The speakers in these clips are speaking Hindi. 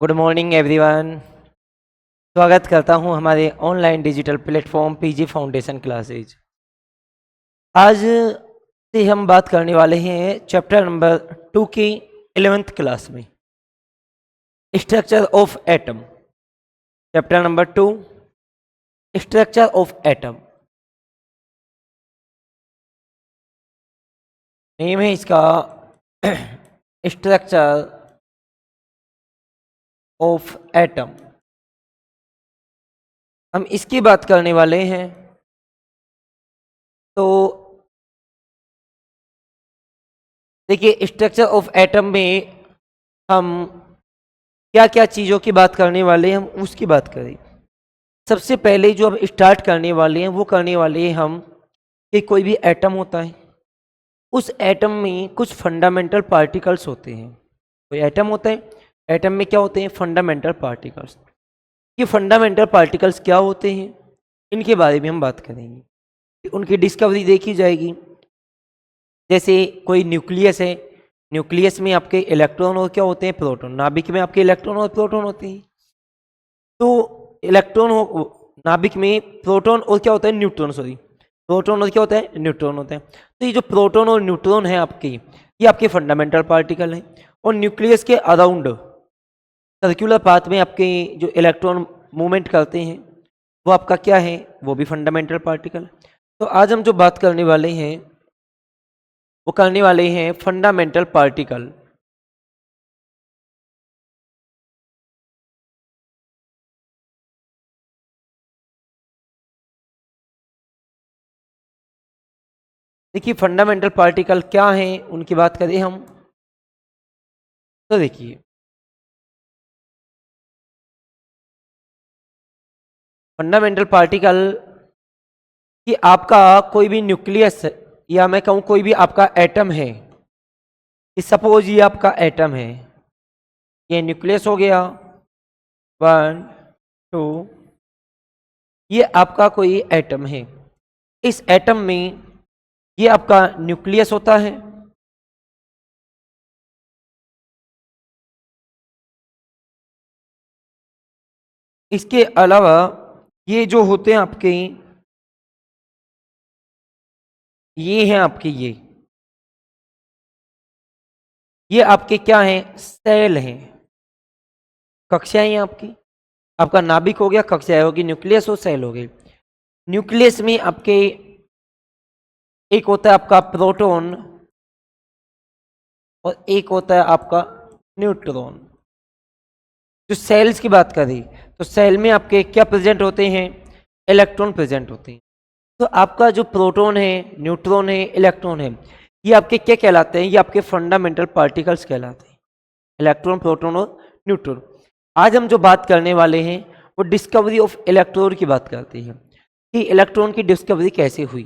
Good morning everyone. स्वागत करता हूं हमारे online digital platform PG foundation classes. आज से हम बात करने वाले हैं चैप्टर नंबर 2 की 11th क्लास में, structure of atom. Chapter number 2, structure of atom. Name है इसका स्ट्रक्चर ऑफ एटम। हम इसकी बात करने वाले हैं। तो देखिए, स्ट्रक्चर ऑफ एटम में हम क्या क्या चीज़ों की बात करने वाले हैं, हम उसकी बात करें। सबसे पहले जो हम स्टार्ट करने वाले हैं वो करने वाले हैं हम कि कोई भी एटम होता है, उस एटम में कुछ फंडामेंटल पार्टिकल्स होते हैं। कोई एटम होता है, एटम में क्या होते हैं? Fundamental particles. ये फंडामेंटल पार्टिकल्स क्या होते हैं, इनके बारे में हम बात करेंगे। उनकी डिस्कवरी देखी जाएगी। जैसे कोई न्यूक्लियस है, न्यूक्लियस में आपके इलेक्ट्रॉन और क्या होते हैं? प्रोटॉन। नाभिक में आपके इलेक्ट्रॉन और प्रोटॉन होते हैं। तो इलेक्ट्रॉन हो, नाभिक में प्रोटॉन और क्या होता है? न्यूट्रॉन। सॉरी, प्रोटॉन और क्या होता है? न्यूट्रॉन होता है। तो ये जो प्रोटॉन और न्यूट्रॉन है आपके, ये आपके फंडामेंटल पार्टिकल हैं। और न्यूक्लियस के अराउंड सर्कुलर पाथ में आपके जो इलेक्ट्रॉन मूवमेंट करते हैं वो आपका क्या है? वो भी फंडामेंटल पार्टिकल। तो आज हम जो बात करने वाले हैं वो करने वाले हैं फंडामेंटल पार्टिकल। देखिए, फंडामेंटल पार्टिकल क्या हैं उनकी बात करें हम, तो देखिए फंडामेंटल पार्टिकल कि आपका कोई भी न्यूक्लियस, या मैं कहूँ कोई भी आपका एटम है, कि सपोज ये आपका एटम है, ये न्यूक्लियस हो गया 1 2, ये आपका कोई एटम है। इस एटम में ये आपका न्यूक्लियस होता है, इसके अलावा ये जो होते हैं आपके, ये हैं आपके, ये आपके क्या हैं? सेल हैं, कक्षाएं हैं आपकी। आपका नाभिक हो गया, कक्षाएं होगी, न्यूक्लियस हो, सेल हो गए। न्यूक्लियस में आपके एक होता है आपका प्रोटॉन और एक होता है आपका न्यूट्रॉन। जो सेल्स की बात करें तो सेल में आपके क्या प्रेजेंट होते हैं? इलेक्ट्रॉन प्रेजेंट होते हैं। तो आपका जो प्रोटॉन है, न्यूट्रॉन है, इलेक्ट्रॉन है, ये आपके क्या कहलाते हैं? ये आपके फंडामेंटल पार्टिकल्स कहलाते हैं, इलेक्ट्रॉन, प्रोटॉन और न्यूट्रॉन। आज हम जो बात करने वाले हैं वो डिस्कवरी ऑफ इलेक्ट्रॉन की बात करते हैं कि इलेक्ट्रॉन की डिस्कवरी कैसे हुई।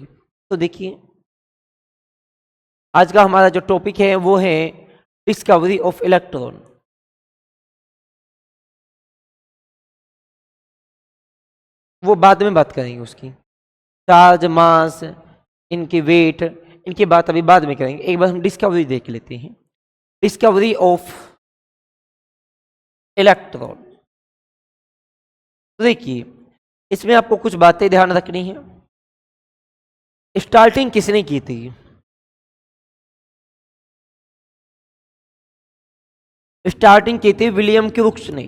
तो देखिए, आज का हमारा जो टॉपिक है वो है डिस्कवरी ऑफ इलेक्ट्रॉन। वो बाद में बात करेंगे उसकी, चार्ज, मास, इनकी वेट, इनकी बात अभी बाद में करेंगे। एक बार हम डिस्कवरी देख लेते हैं, डिस्कवरी ऑफ इलेक्ट्रॉन। तो देखिए, इसमें आपको कुछ बातें ध्यान रखनी है। स्टार्टिंग किसने की थी? स्टार्टिंग की थी विलियम क्रुक्स ने।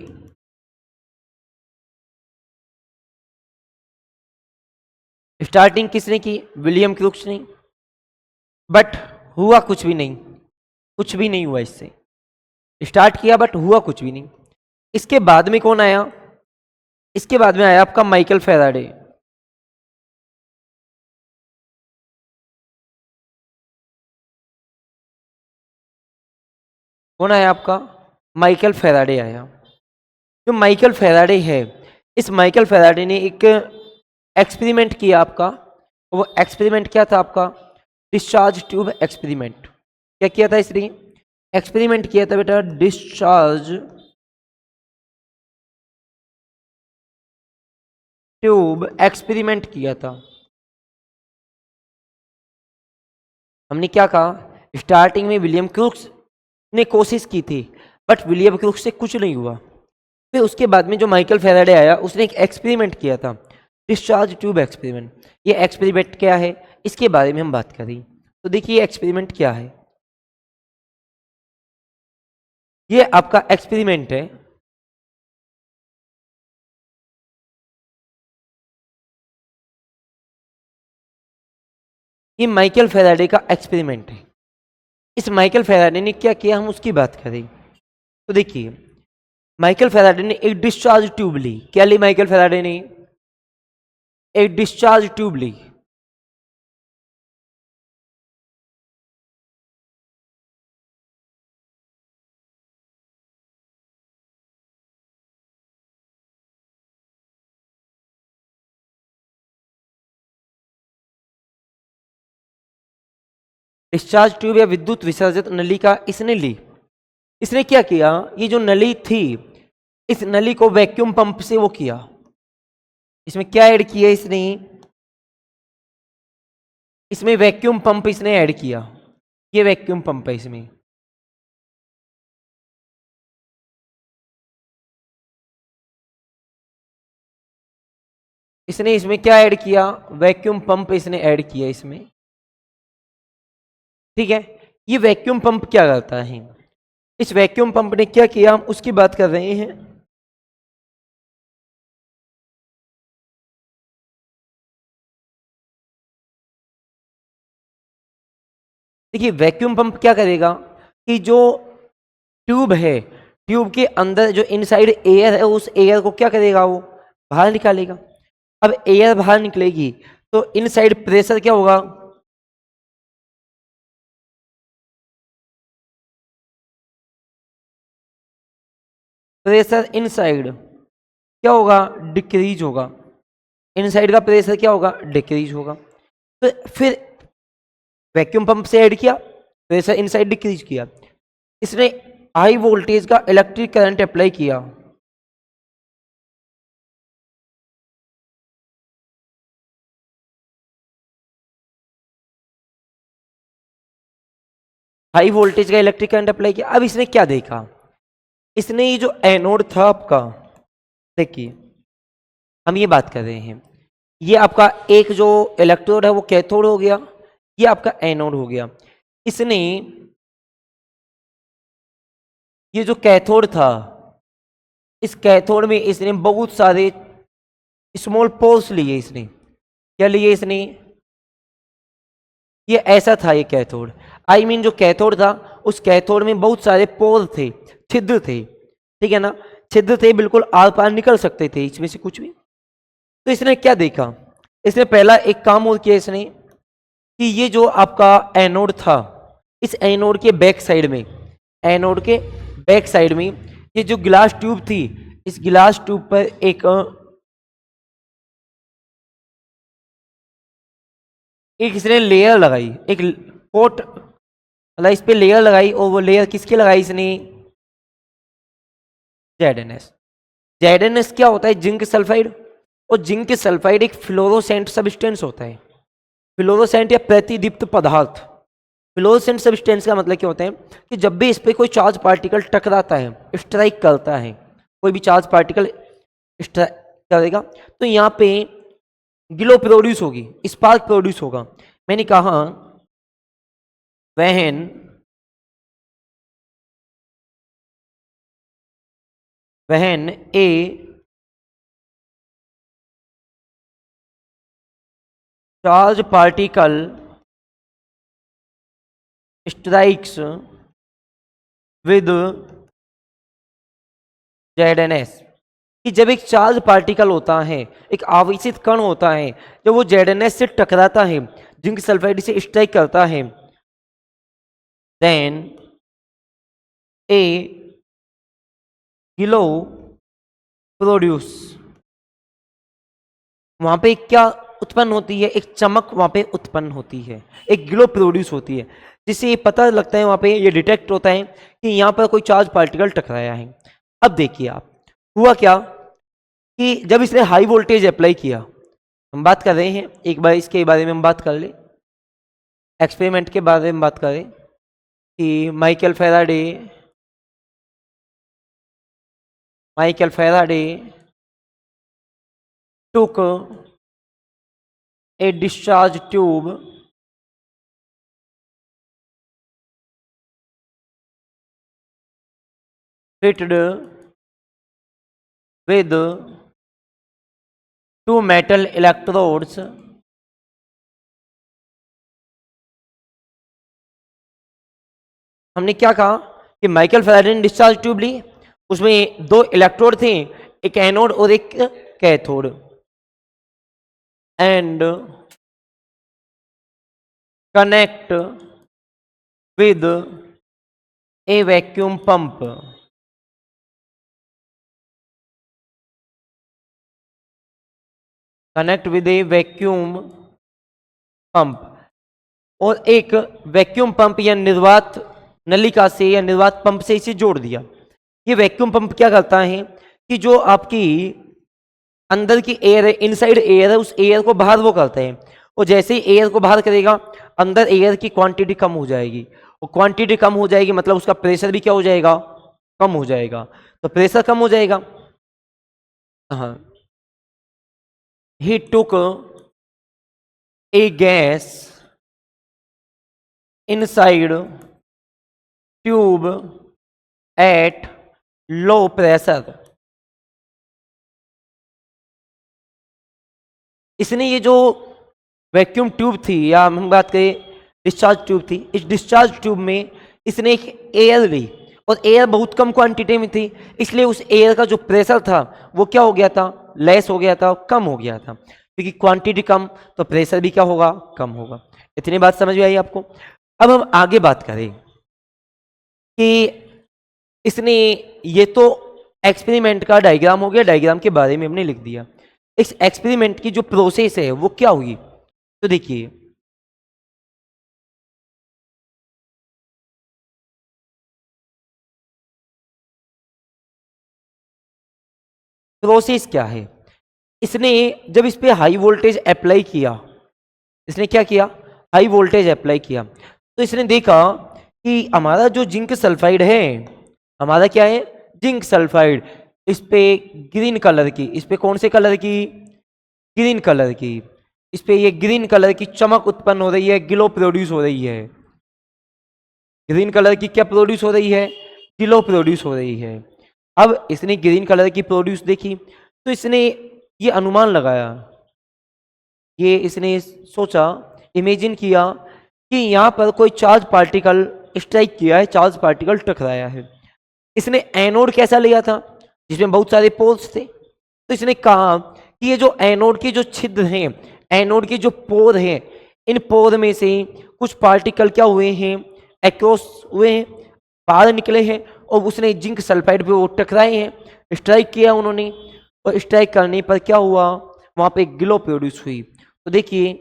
स्टार्टिंग किसने की? विलियम क्रुक्स ने। बट हुआ कुछ भी नहीं, कुछ भी नहीं हुआ इससे। स्टार्ट किया बट हुआ कुछ भी नहीं। इसके बाद में कौन आया? इसके बाद में आया आपका माइकल फेराडे। कौन आया आपका? माइकल फेराडे आया। जो माइकल फेराडे है, इस माइकल फेराडे ने एक एक्सपेरिमेंट किया आपका। वो एक्सपेरिमेंट क्या था आपका? Discharge tube experiment. क्या किया था इसने? एक्सपेरिमेंट किया था बेटा, डिस्चार्ज ट्यूब एक्सपेरिमेंट किया था। हमने क्या कहा? स्टार्टिंग में विलियम क्रुक्स ने कोशिश की थी, बट विलियम क्रुक्स से कुछ नहीं हुआ। फिर उसके बाद में जो माइकल फेराडे आया, उसने एक एक्सपेरिमेंट किया था, डिस्चार्ज ट्यूब एक्सपेरिमेंट। ये एक्सपेरिमेंट क्या है, इसके बारे में हम बात करें। तो देखिए एक्सपेरिमेंट क्या है, ये आपका एक्सपेरिमेंट है। ये माइकल फेराडे का एक्सपेरिमेंट है। इस माइकल फेराडे ने क्या किया, हम उसकी बात करें तो देखिए, माइकल फेराडे ने एक डिस्चार्ज ट्यूब ली। क्या ली माइकल फेराडे ने, एक डिस्चार्ज ट्यूब ली। डिस्चार्ज ट्यूब या विद्युत विसर्जित नली का इसने ली। इसने क्या किया, ये जो नली थी, इस नली को वैक्यूम पंप से वो किया। इसमें क्या ऐड किया इसने, इसमें वैक्यूम पंप इसने ऐड किया। ये वैक्यूम पंप है इसमें। इसने इसमें क्या ऐड किया, वैक्यूम पंप इसने ऐड किया इसमें। ठीक है, ये वैक्यूम पंप क्या करता है, इस वैक्यूम पंप ने क्या किया, हम उसकी बात कर रहे हैं। देखिए वैक्यूम पंप क्या करेगा कि जो ट्यूब है, ट्यूब के अंदर जो इनसाइड एयर है, उस एयर को क्या करेगा, वो बाहर निकालेगा। अब एयर बाहर निकलेगी तो इनसाइड प्रेशर क्या होगा, प्रेशर इनसाइड क्या होगा, डिक्रीज होगा। इनसाइड का प्रेशर क्या होगा, डिक्रीज होगा। तो फिर वैक्यूम पंप से ऐड किया, प्रेशर इनसाइड डिक्रीज किया। इसने हाई वोल्टेज का इलेक्ट्रिक करंट अप्लाई किया। हाई वोल्टेज का इलेक्ट्रिक करंट अप्लाई किया। अब इसने क्या देखा, इसने ये जो एनोड था आपका, देखिए हम ये बात कर रहे हैं, ये आपका एक जो इलेक्ट्रोड है वो कैथोड हो गया, ये आपका एनोड हो गया। इसने ये जो कैथोड था, इस कैथोड में इसने बहुत सारे स्मॉल पोर्स लिए। इसने क्या लिए, इसने ये ऐसा था, ये कैथोड, आई मीन जो कैथोड था, उस कैथोड में बहुत सारे पोर थे, छिद्र थे। ठीक है ना, छिद्र थे, बिल्कुल आर पार निकल सकते थे इसमें से कुछ भी। तो इसने क्या देखा, इसने पहला एक काम और किया इसने, कि ये जो आपका एनोड था, इस एनोड के बैक साइड में, एनोड के बैक साइड में ये जो गिलास ट्यूब थी, इस गिलास ट्यूब पर एक इसने लेयर लगाई, एक कोट, मतलब इस पे लेयर लगाई, और वो लेयर किसकी लगाई इसने, जेडएनएस। जेडएनएस क्या होता है, जिंक सल्फाइड। और जिंक सल्फाइड एक फ्लोरोसेंट सब्सटेंस होता है, फ्लोरोसेंट या प्रतिदीप्त पदार्थ। फ्लोरोसेंट सब्सटेंस का मतलब क्या होता है कि जब भी इस पे कोई चार्ज पार्टिकल टकराता है, स्ट्राइक करता है, कोई भी चार्ज पार्टिकल स्ट्राइक करेगा, तो यहाँ पे ग्लो प्रोड्यूस होगी, स्पार्क प्रोड्यूस होगा। मैंने कहा when when a charge particle strikes with ZnS, कि जब एक चार्ज पार्टिकल होता है, एक आवेशित कण होता है, जब वो जेडएनएस से टकराता है, जिंक सल्फाइड से स्ट्राइक करता है, देन ए ग्लो प्रोड्यूस, वहां पे क्या उत्पन्न होती है, एक चमक वहां पे उत्पन्न होती है, एक ग्लो प्रोड्यूस होती है, जिससे ये पता लगता है, वहां पे ये डिटेक्ट होता है कि यहाँ पर कोई चार्ज पार्टिकल टकराया है। अब देखिए आप, हुआ क्या कि जब इसने हाई वोल्टेज अप्लाई किया, हम बात कर रहे हैं, एक बार इसके बारे में हम बात कर ले, एक्सपेरिमेंट के बारे में बात करें कि Michael Faraday Michael Faraday took a discharge tube fitted with two metal electrodes हमने क्या कहा कि माइकल फैराडे ने डिस्चार्ज ट्यूब ली, उसमें दो इलेक्ट्रोड थे, एक एनोड और एक cathode, and connect with A vacuum pump, connect with A vacuum pump, और एक वैक्यूम पंप या निर्वात नलिका से या निर्वात पंप से इसे जोड़ दिया। ये वैक्यूम पंप क्या करता है कि जो आपकी अंदर की एयर है, इनसाइड एयर है, उस एयर को बाहर वो करता है, और जैसे ही एयर को बाहर करेगा अंदर एयर की क्वांटिटी कम हो जाएगी, और क्वांटिटी कम हो जाएगी मतलब उसका प्रेशर भी क्या हो जाएगा, कम हो जाएगा। तो प्रेशर कम हो जाएगा। हाँ, he took a gas inside tube at low pressure, इसने ये जो वैक्यूम ट्यूब थी या हम बात करें डिस्चार्ज ट्यूब थी, इस डिस्चार्ज ट्यूब में इसने एक एयर ली, और एयर बहुत कम क्वांटिटी में थी, इसलिए उस एयर का जो प्रेशर था वो क्या हो गया था, लेस हो गया था, कम हो गया था, क्योंकि क्वांटिटी कम तो प्रेशर भी क्या होगा, कम होगा। इतनी बात समझ में आई आपको? अब हम आगे बात करें कि इसने, ये तो एक्सपेरिमेंट का डायग्राम हो गया, डायग्राम के बारे में हमने लिख दिया। इस एक्सपेरिमेंट की जो प्रोसेस है वो क्या हुई, तो देखिए प्रोसेस क्या है। इसने जब इस पे हाई वोल्टेज अप्लाई किया, इसने क्या किया, हाई वोल्टेज अप्लाई किया, तो इसने देखा कि हमारा जो जिंक सल्फाइड है, हमारा क्या है, जिंक सल्फाइड, इस पे ग्रीन कलर की, इस पे कौन से कलर की, ग्रीन कलर की, इस पे ये ग्रीन कलर की चमक उत्पन्न हो रही है, ग्लो प्रोड्यूस हो रही है, ग्रीन कलर की क्या प्रोड्यूस हो रही है, ग्लो प्रोड्यूस हो रही है। अब इसने ग्रीन कलर की प्रोड्यूस देखी, तो इसने ये अनुमान लगाया, ये इसने सोचा, इमेजिन किया कि यहाँ पर कोई चार्ज पार्टिकल स्ट्राइक किया है, चार्ज पार्टिकल टकराया है। इसने एनोड कैसा लिया था, जिसमें बहुत सारे पोल्स थे, तो इसने कहा कि ये जो एनोड के जो छिद्र हैं, एनोड के जो पोर हैं, इन पोर में से कुछ पार्टिकल क्या हुए हैं, एक्रोस हुए हैं, बाहर निकले हैं, और उसने जिंक सल्फाइड पे वो टकराए हैं, स्ट्राइक किया उन्होंने, और स्ट्राइक करने पर क्या हुआ, वहां पे ग्लो प्रोड्यूस हुई। तो देखिए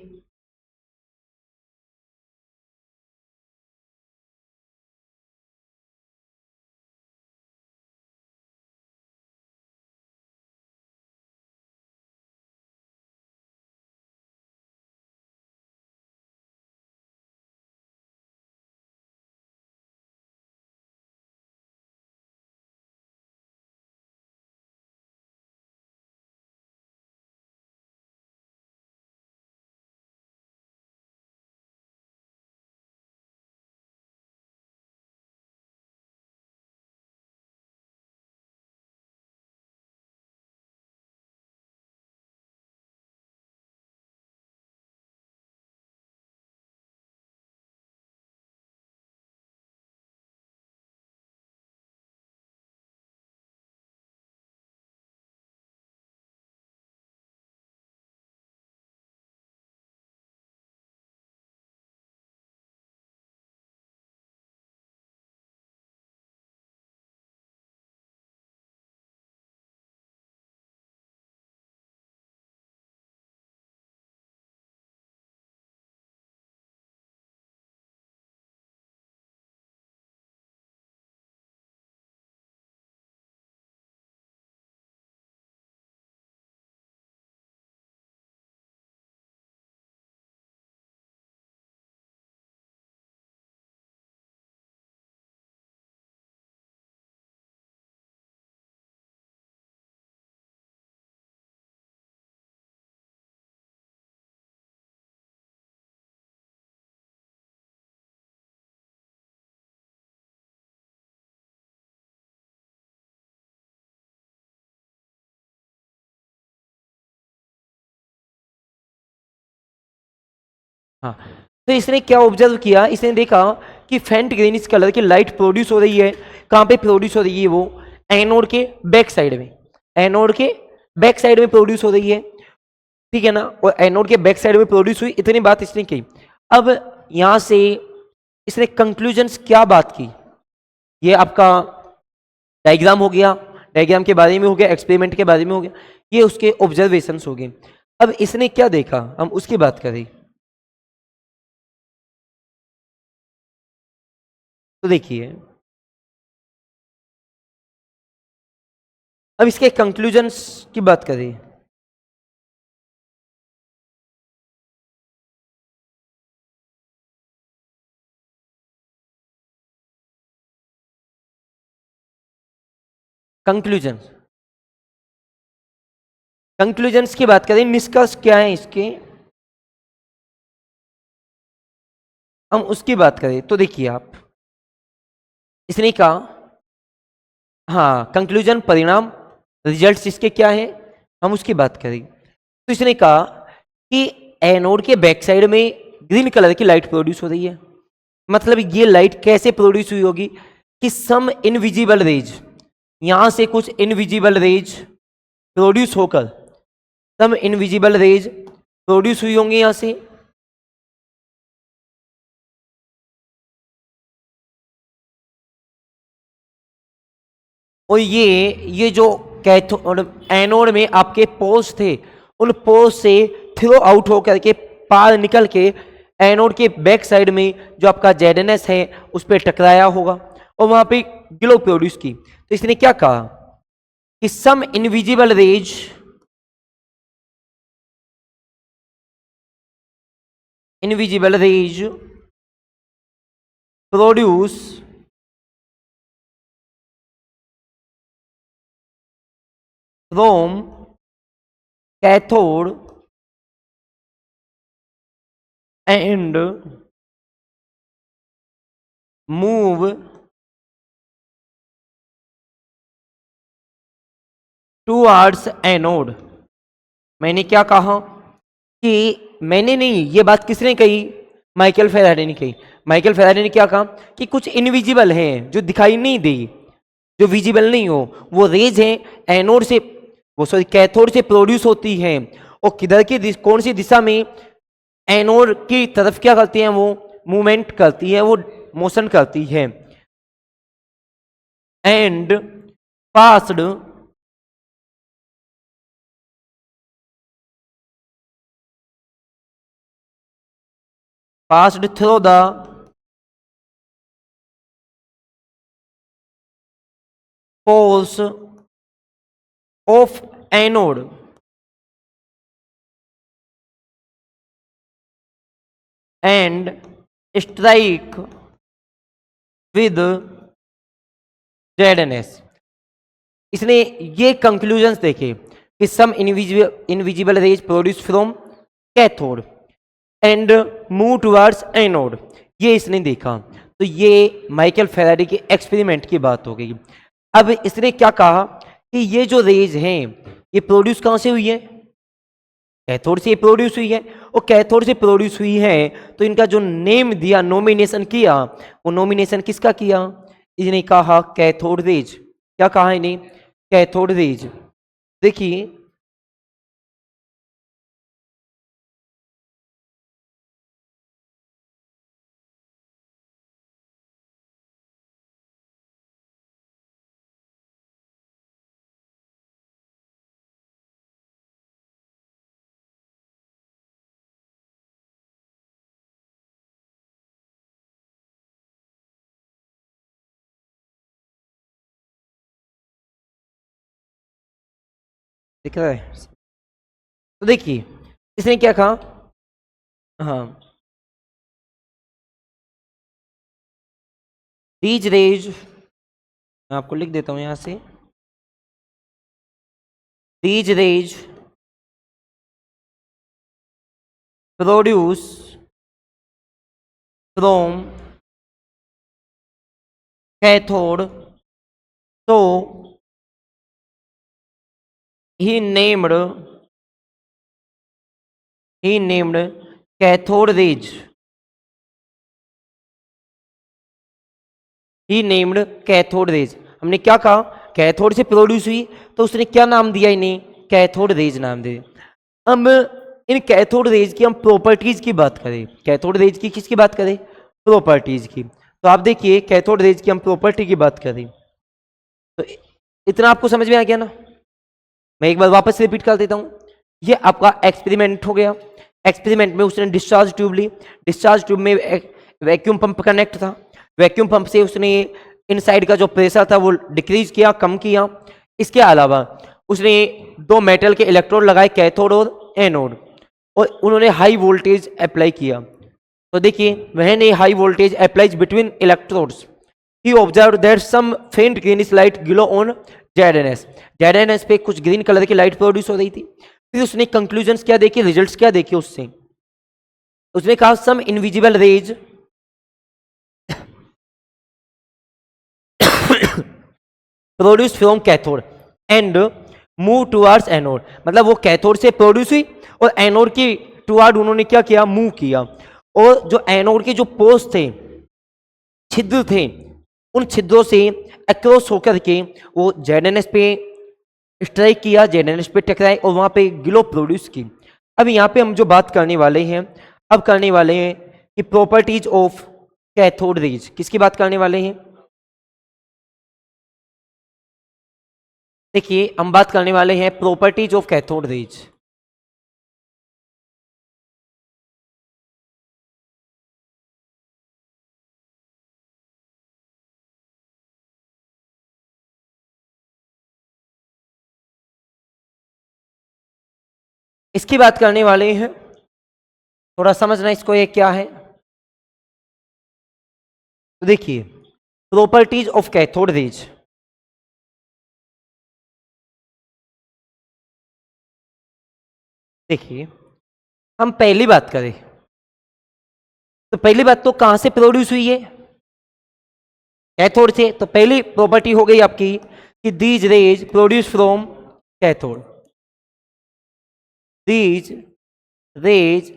हाँ, तो इसने क्या ऑब्जर्व किया, इसने देखा कि फेंट ग्रीनिश कलर की लाइट प्रोड्यूस हो रही है। कहाँ पे प्रोड्यूस हो रही है वो? एनोड के बैक साइड में, एनोड के बैक साइड में प्रोड्यूस हो रही है, ठीक है ना। और एनोड के बैक साइड में प्रोड्यूस हुई, इतनी बात इसने की। अब यहां से इसने कंक्लूजन्स क्या बात की, ये आपका डायग्राम हो गया, डायग्राम के बारे में हो गया, एक्सपेरिमेंट के बारे में हो गया, ये उसके ऑब्जर्वेशंस हो गए। अब इसने क्या देखा, हम उसकी बात करें। तो देखिए, अब इसके कंक्लूजन्स की बात करें। कंक्लूजन, कंक्लूजन्स की बात करें, निष्कर्ष क्या है इसके, हम उसकी बात करें। तो देखिए आप, इसने कहा, हाँ कंक्लूजन परिणाम, रिजल्ट्स इसके क्या है, हम उसकी बात करें। तो इसने कहा कि एनोड के बैक साइड में ग्रीन कलर की लाइट प्रोड्यूस हो रही है। मतलब ये लाइट कैसे प्रोड्यूस हुई होगी कि सम इनविजिबल रेज, यहां से कुछ इनविजिबल रेज प्रोड्यूस होकर, सम इनविजिबल रेज प्रोड्यूस हुई होंगी यहां से। और ये जो कैथोड एनोड में आपके पोल्स थे, उन पोल्स से थ्रो आउट होकर के, पार निकल के एनोड के बैक साइड में जो आपका जेडएनएस है उस पर टकराया होगा और वहां पे ग्लो प्रोड्यूस की। तो इसने क्या कहा कि some invisible rays, invisible rays produce from cathode and move towards anode. मैंने क्या कहा कि, मैंने नहीं, ये बात किसने कही, माइकल फेराडे ने कही। माइकल फेराडे ने क्या कहा कि कुछ इनविजिबल हैं जो दिखाई नहीं दे, जो विजिबल नहीं हो, वो रेज हैं एनोड से, वो सॉरी कैथोड से प्रोड्यूस होती हैं, और किधर की कौन सी दिशा में, एनोड की तरफ क्या करती हैं वो, मूवमेंट करती है, वो मोशन करती है। And passed passed through the poles of anode and strike with ZNS। इसने ये कंक्लूजन्स देखे कि some invisible rays produce from cathode and move towards anode, ये इसने देखा। तो ये माइकल फेराडे के एक्सपेरिमेंट की बात हो गई। अब इसने क्या कहा कि ये जो रेज हैं ये प्रोड्यूस कहां से हुई है, कैथोड से प्रोड्यूस हुई है, और कैथोड से प्रोड्यूस हुई है तो इनका जो नेम दिया, नॉमिनेशन किया, वो नॉमिनेशन किसका किया, इसने कहा कैथोड रेज। क्या कहा इन्हें, कैथोड रेज। देखिए, दिख रहा है। तो देखिए इसने क्या कहा, हाँ, दीज रेज, मैं आपको लिख देता हूं यहां से, these raise produce from cathode, तो he named he named cathode rays, he named cathode rays. हमने क्या कहा, कैथोड से प्रोड्यूस हुई, तो उसने क्या नाम दिया इन्हें, कैथोड रेज नाम दे। अब इन कैथोड रेज की हम प्रॉपर्टीज की बात करें, कैथोड रेज की किसकी बात करें, प्रॉपर्टीज की। तो आप देखिए कैथोड रेज की हम प्रॉपर्टी की बात करें, तो इतना आपको समझ में आ गया ना। मैं एक बार वापस रिपीट कर देता हूं। ये आपका एक्सपेरिमेंट हो गया। एक्सपेरिमेंट में उसने डिस्चार्ज ट्यूब ली, डिस्चार्ज ट्यूब में वैक्यूम पंप कनेक्ट था, वैक्यूम पंप से उसने इनसाइड का जो प्रेशर था वो डिक्रीज किया, कम किया। इसके अलावा उसने दो मेटल के इलेक्ट्रोड लगाए, कैथोड और एनोड, और उन्होंने हाई वोल्टेज अप्लाई किया। तो देखिए वह ने high voltage applies between electrodes, he observe that some faint greenish light glow on ZnS, ZnS पे कुछ ग्रीन कलर की लाइट प्रोड्यूस हो रही थी। फिर उसने कंक्लूजन्स क्या देखे, रिजल्ट्स क्या देखे उससे, उसने कहा some invisible rays produce from cathode and move towards anode, मतलब वो कैथोड से प्रोड्यूस हुई और एनोड की टुवर्ड उन्होंने क्या किया, मूव किया। और जो एनोड के जो पोर्स थे, छिद्र थे, उन छिद्रों से अक्रॉस होकर के वो जेडएनएस पे स्ट्राइक किया, जेडएनएस पे टकराए और वहां पे ग्लो प्रोड्यूस की। अब यहाँ पे हम जो बात करने वाले हैं, अब करने वाले हैं कि प्रॉपर्टीज ऑफ कैथोड रेज, किसकी बात करने वाले हैं, देखिए हम बात करने वाले हैं प्रॉपर्टीज ऑफ कैथोड रेज। इसकी बात करने वाले हैं, थोड़ा समझना इसको ये क्या है। तो देखिए प्रॉपर्टीज ऑफ कैथोड रेज, देखिए हम पहली बात करें तो पहली बात तो कहां से प्रोड्यूस हुई है, कैथोड से। तो पहली प्रॉपर्टी हो गई आपकी कि these raise produce from cathode, these raise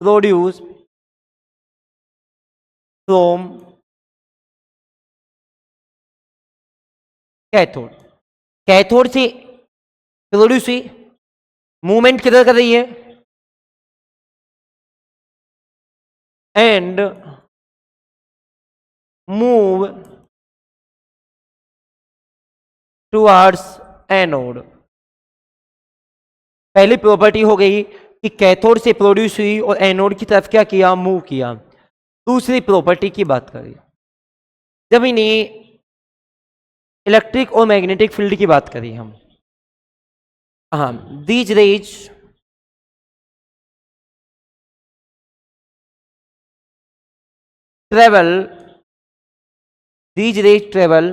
produce from cathode, cathode से प्रोड्यूस हुई, मूवमेंट किधर कर रही है, एंड मूव टुवर्ड्स एनोड। पहली प्रॉपर्टी हो गई कि कैथोड से प्रोड्यूस हुई और एनोड की तरफ क्या किया, मूव किया। दूसरी प्रॉपर्टी की बात करें, जब इन्हें इलेक्ट्रिक और मैग्नेटिक फील्ड की बात करें हम, हाँ, these raise travel, these rays travel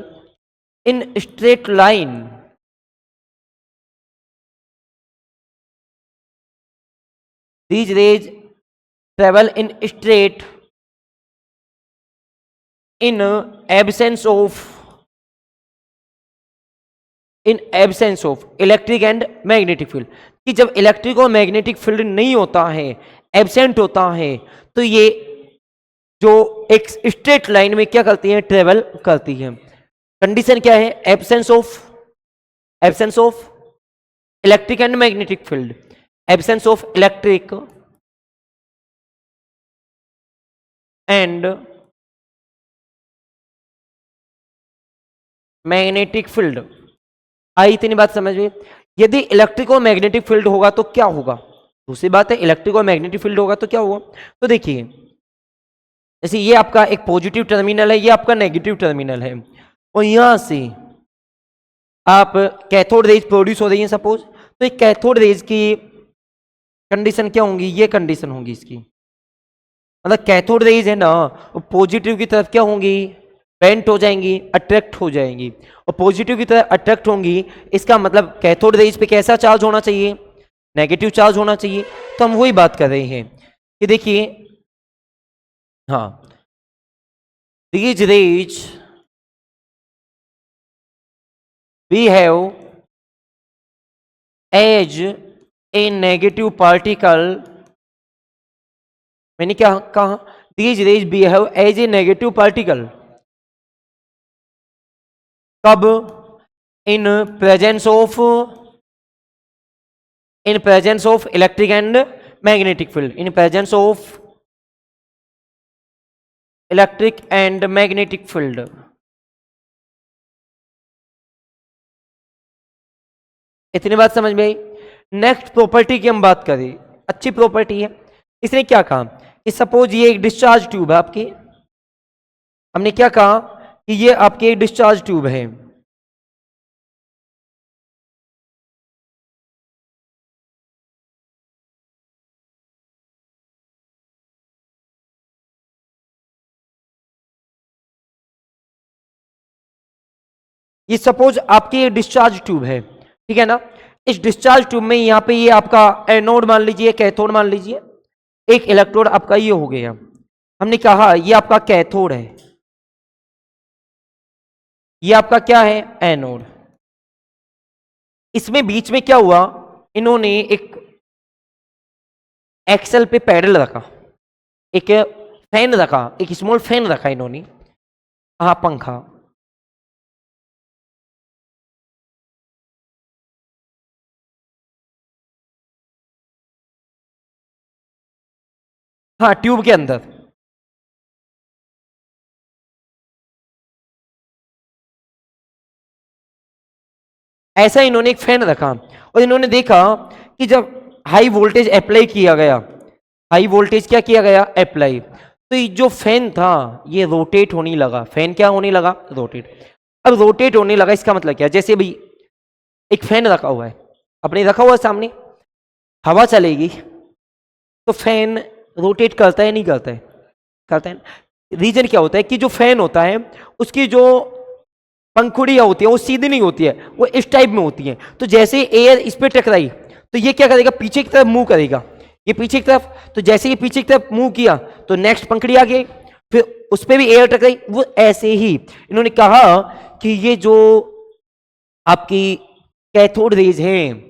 in straight line, these rays travel in straight in absence of, in absence of electric and magnetic field, कि जब इलेक्ट्रिक और मैग्नेटिक फील्ड नहीं होता है, एब्सेंट होता है, तो ये जो एक स्ट्रेट लाइन में क्या करती है, ट्रेवल करती है। कंडीशन क्या है, absence of electric and magnetic field, absence of electric and magnetic field. आई इतनी बात समझ में। यदि इलेक्ट्रिक और मैग्नेटिक फील्ड होगा तो क्या होगा, दूसरी बात है, इलेक्ट्रिक और मैग्नेटिक फील्ड होगा तो क्या होगा। तो देखिए जैसे ये आपका एक पॉजिटिव टर्मिनल है, ये आपका नेगेटिव टर्मिनल है, और यहां से आप कैथोड रेज प्रोड्यूस हो रही है सपोज, तो एक कैथोड रेज की कंडीशन क्या होंगी, ये कंडीशन होगी इसकी, मतलब कैथोड रेज है ना, पॉजिटिव की तरफ क्या होंगी, बेंट हो जाएंगी, अट्रैक्ट हो जाएंगी, और पॉजिटिव की तरफ अट्रैक्ट होंगी। इसका मतलब कैथोड रेज पे कैसा चार्ज होना चाहिए, नेगेटिव चार्ज होना चाहिए। तो हम वही बात कर रहे हैं कि देखिए, हाँ, these rays we have as a negative particle, मैंने क्या कहा, these rays behave as a negative particle कब, in presence of, in presence of electric and magnetic field, in presence of electric and magnetic field. इतनी बात समझ में आई। नेक्स्ट प्रॉपर्टी की हम बात करें, अच्छी प्रॉपर्टी है। इसने क्या कहा कि सपोज ये एक डिस्चार्ज ट्यूब है आपकी, हमने क्या कहा कि ये आपकी एक डिस्चार्ज ट्यूब है, ये सपोज आपकी एक डिस्चार्ज ट्यूब है, ठीक है ना। इस डिस्चार्ज ट्यूब में यहां पे ये आपका एनोड मान लीजिए, कैथोड मान लीजिए, एक इलेक्ट्रोड आपका ये हो गया, हमने कहा ये आपका कैथोड है, ये आपका क्या है, एनोड। इसमें बीच में क्या हुआ, इन्होंने एक एक्सल पे पैडल रखा, एक फैन रखा, एक स्मॉल फैन रखा इन्होंने, हाँ पंखा, हाँ ट्यूब के अंदर। ऐसा इन्होंने एक फैन रखा और इन्होंने देखा कि जब हाई वोल्टेज अप्लाई किया गया, हाई वोल्टेज क्या किया गया, अप्लाई, तो ये जो फैन था ये रोटेट होने लगा, फैन क्या होने लगा, रोटेट। अब रोटेट होने लगा इसका मतलब क्या, जैसे भाई एक फैन रखा हुआ है, अपने रखा हुआ है सामने, हवा चलेगी तो फैन रोटेट करता है नहीं करता है, करता है। रीजन क्या होता है कि जो फैन होता है उसकी जो पंखुड़ियां होती है वो सीधी नहीं होती है, वो इस टाइप में होती है। तो जैसे एयर इस पर टकराई तो ये क्या करेगा, पीछे की तरफ मूव करेगा, ये पीछे की तरफ, तो जैसे ये पीछे की तरफ मूव किया तो नेक्स्ट पंखुड़ी आ गई, फिर उस पर भी एयर टकराई, वो ऐसे ही इन्होंने कहा कि ये जो आपकी कैथोड रेज हैं,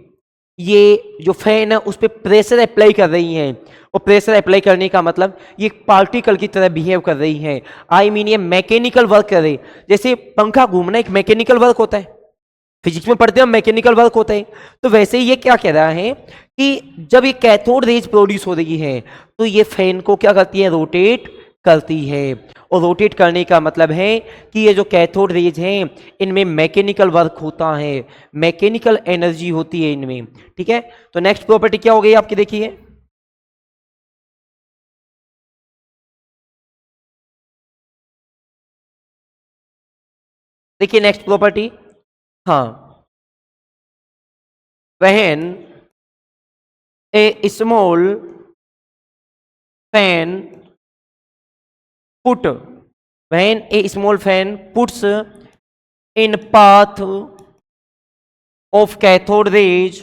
ये जो फैन है उस पर प्रेशर अप्लाई कर रही हैं, और प्रेशर अप्लाई करने का मतलब ये पार्टिकल की तरह बिहेव कर रही हैं, आई मीन ये मैकेनिकल वर्क कर रही। जैसे पंखा घूमना एक मैकेनिकल वर्क होता है, फिजिक्स में पढ़ते हैं मैकेनिकल वर्क होता है, तो वैसे ही ये क्या कह रहा है कि जब ये कैथोड रेज प्रोड्यूस हो रही है तो ये फैन को क्या करती है, रोटेट करती है। और रोटेट करने का मतलब है कि ये जो कैथोड रेज हैं इनमें मैकेनिकल वर्क होता है, मैकेनिकल एनर्जी होती है इनमें, ठीक है। तो नेक्स्ट प्रॉपर्टी क्या हो गई आपकी, देखिए, देखिए नेक्स्ट प्रॉपर्टी, हाँ, when A small fan put, when a small fan puts in path of cathode rays,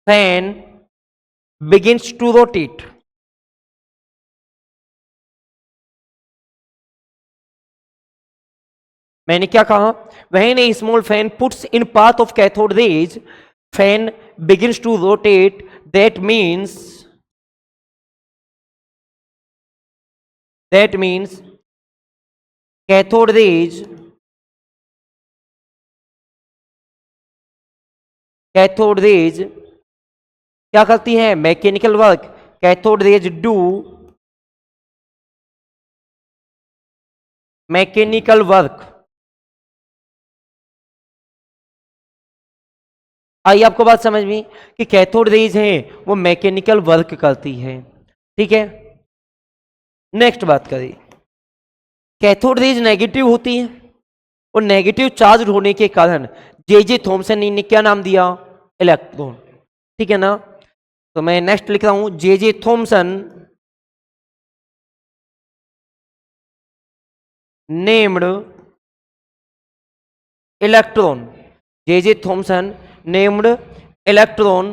fan begins to rotate। मैंने क्या कहा, when a small fan puts in path of cathode rays, fan begins to rotate, that means, that means cathode rays, cathode rays क्या करती हैं, mechanical work, cathode rays do mechanical work. आई आपको बात समझ में कि कैथोड रेज हैं वो मैकेनिकल वर्क करती है, ठीक है। नेक्स्ट बात करें, कैथोड रेज नेगेटिव होती है और नेगेटिव चार्ज होने के कारण जे जे थॉमसन ने क्या नाम दिया, इलेक्ट्रॉन, ठीक है ना। तो मैं नेक्स्ट लिख रहा हूं, J J Thomson named electron, J J Thomson named electron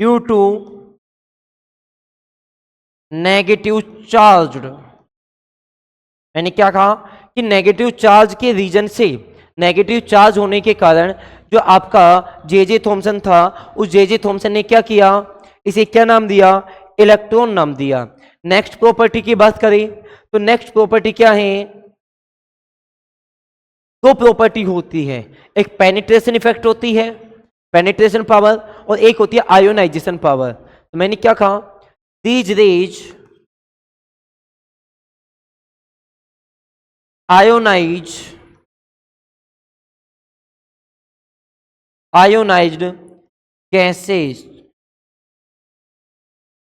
due to negative charged, मैंने क्या कहा कि नेगेटिव चार्ज के रीजन से, नेगेटिव चार्ज होने के कारण जो आपका जे थॉमसन था, उस जे थॉमसन ने क्या किया, इसे क्या नाम दिया, इलेक्ट्रॉन नाम दिया। नेक्स्ट प्रॉपर्टी की बात करें तो नेक्स्ट प्रॉपर्टी क्या है, दो प्रॉपर्टी होती है, एक पेनिट्रेशन इफेक्ट होती है, पेनिट्रेशन पावर, और एक होती है आयोनाइजेशन पावर। तो मैंने क्या कहा, दीज रेज आयोनाइज्ड गैसेज।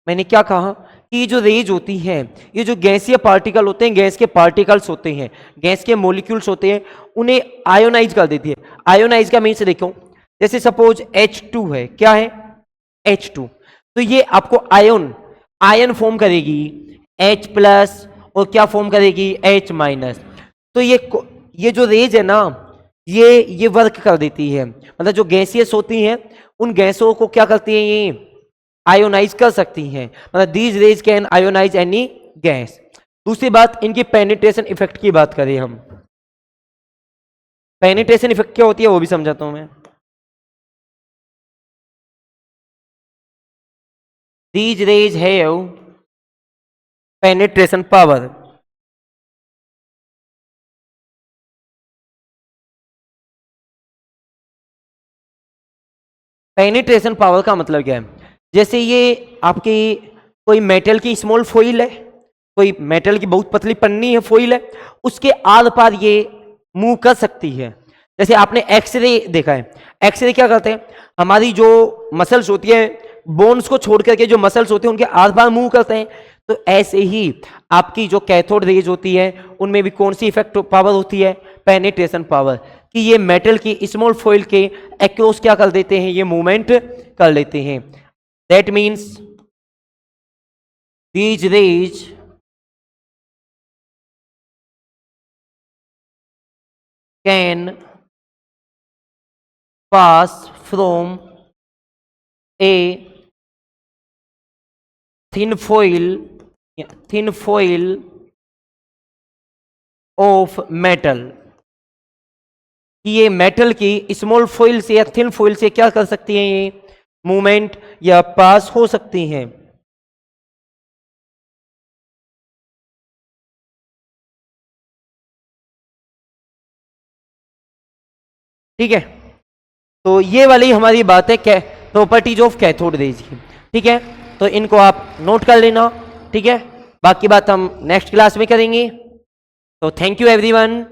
मैंने क्या कहा कि ये जो रेज होती है, ये जो गैसीय पार्टिकल होते हैं, गैस के पार्टिकल्स होते हैं, गैस के मॉलिक्यूल्स होते हैं, उन्हें आयोनाइज कर देती है। आयोनाइज का मीन्स देखो, जैसे सपोज H2 है, क्या है H2, तो ये आपको आयन फॉर्म करेगी H+ और क्या फॉर्म करेगी H-। तो ये जो रेज है ना, ये वर्क कर देती है, मतलब जो गैसियस होती हैं उन गैसों को क्या करती हैं, ये आयोनाइज कर सकती हैं, मतलब these rays can ionise any gas. दूसरी बात, इनकी पेनिट्रेशन इफेक्ट की बात करें हम, पेनिट्रेशन इफेक्ट क्या होती है वो भी समझाता हूं मैं। These raise have penetration power, penetration power का मतलब क्या है, जैसे ये आपकी कोई मेटल की स्मॉल फॉइल है, कोई मेटल की बहुत पतली पन्नी है, फॉइल है, उसके आर पार ये मूव कर सकती है। जैसे आपने एक्सरे देखा है, एक्सरे क्या करते हैं, हमारी जो मसल्स होती है, बोन्स को छोड़ करके जो मसल्स होते हैं उनके आर पार मूव करते हैं। तो ऐसे ही आपकी जो कैथोड रेज होती है उनमें भी कौन सी इफेक्ट पावर होती है, पेनिट्रेशन पावर, कि ये मेटल की स्मॉल फॉइल के एक्रोस क्या कर देते हैं, ये मूवमेंट कर लेते हैं। That means these rays can pass from a thin foil of metal, कि ये मेटल की स्मॉल फॉइल से या थिन फॉइल से क्या कर सकती हैं, ये मूवमेंट या पास हो सकती हैं। ठीक है, तो ये वाली हमारी बात है प्रॉपर्टीज ऑफ कैथोड रेज की। ठीक है, तो इनको आप नोट कर लेना। ठीक है, बाकी बात हम नेक्स्ट क्लास में करेंगे। तो थैंक यू एवरीवन।